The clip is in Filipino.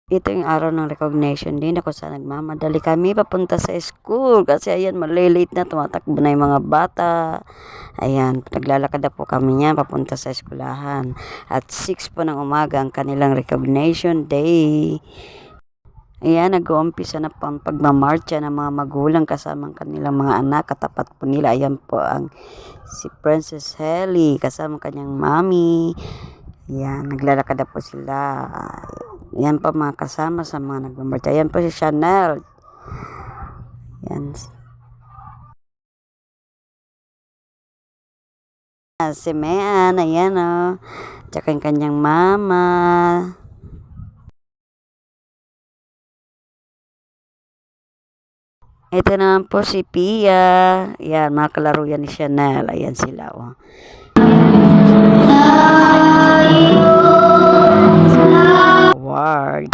Ito yung araw ng recognition din ako sa nagmamadali kami papunta sa school kasi ayan malilate na tumatakbo na yung mga bata. Ayan, naglalakad na po kami niyan papunta sa eskwelahan. At 6 po ng umaga ang kanilang recognition day. Ayan, nag-uumpisa na po ang pagmamarcha ng mga magulang kasama ang kanilang mga anak. Katapat po nila, ayan po ang si Princess Helly kasama kanyang mami. Ayan, naglalakad na po sila. Yan pa mga kasama sa mga nagmamarcha. Yan po si Chanel. Yan. Si Mean, ayan o. Tsaka yung kanyang mama. Ito naman po si Pia. Yan, mga kalaro yan ni Chanel. Ayan sila o. Award.